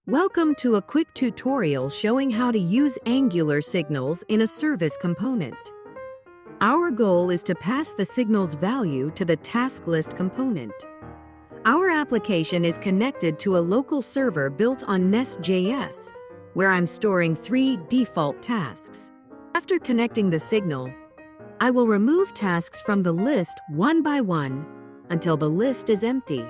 Welcome to a quick tutorial showing how to use Angular signals in a service component. Our goal is to pass the signal's value to the TaskList component. Our application is connected to a local server built on NestJS, where I'm storing 3 default tasks. After connecting the signal, I will remove tasks from the list one by one until the list is empty.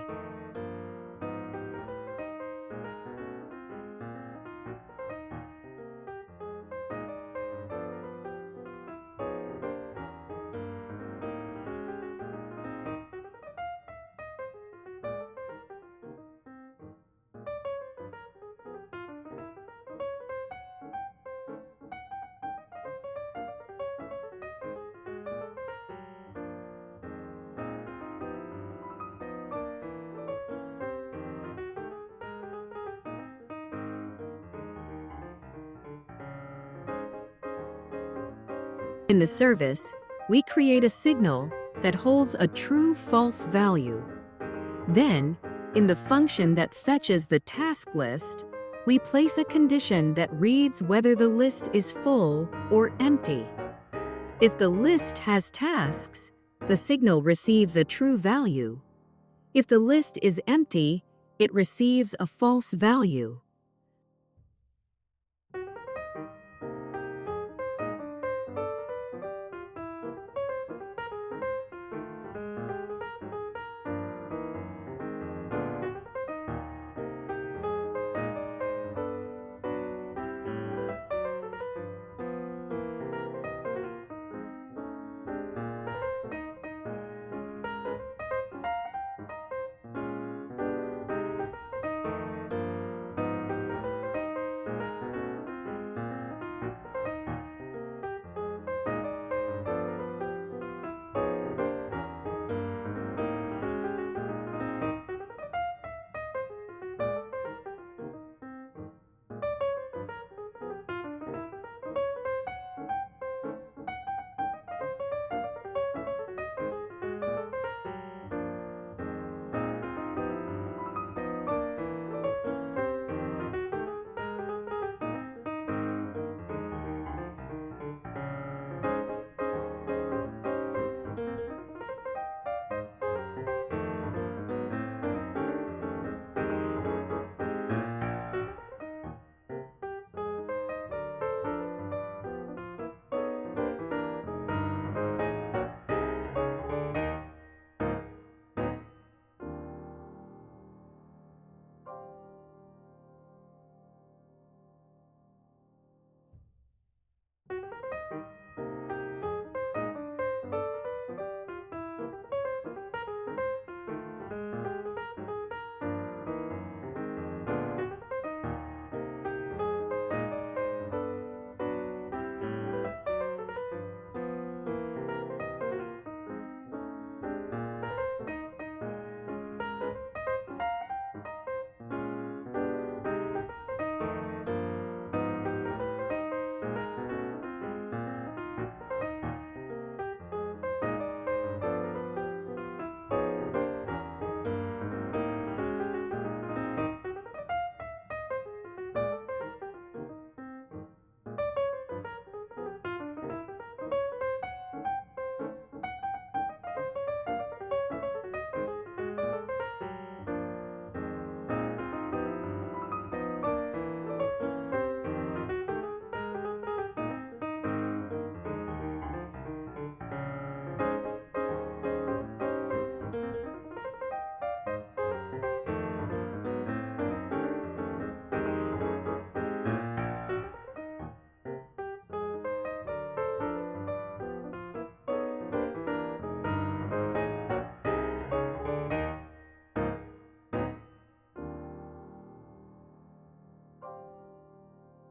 In the service, we create a signal that holds a true-false value. Then, in the function that fetches the task list, we place a condition that reads whether the list is full or empty. If the list has tasks, the signal receives a true value. If the list is empty, it receives a false value.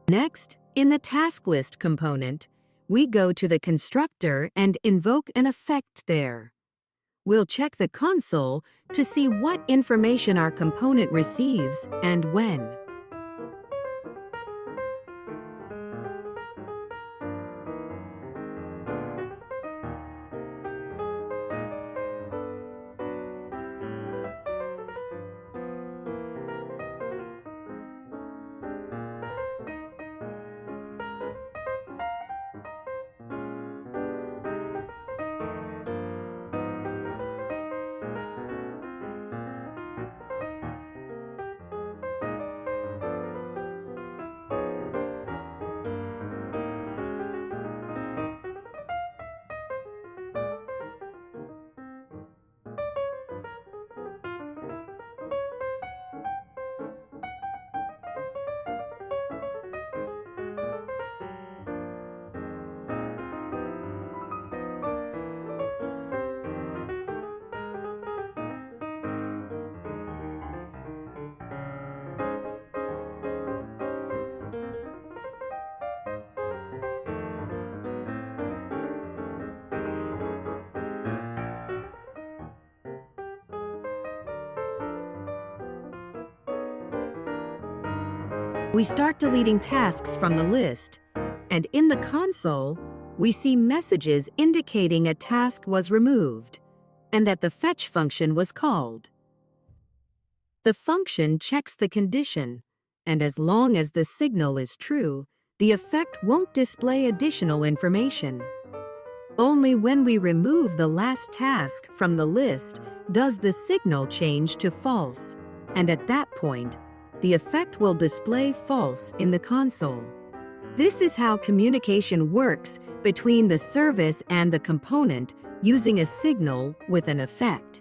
Next, in the TaskList component, we go to the constructor and invoke an effect there. We'll check the console to see what information our component receives and when. We start deleting tasks from the list, and in the console, we see messages indicating a task was removed and that the fetch function was called. The function checks the condition, and as long as the signal is true, the effect won't display additional information. Only when we remove the last task from the list does the signal change to false, and at that point, the effect will display false in the console. This is how communication works between the service and the component using a signal with an effect.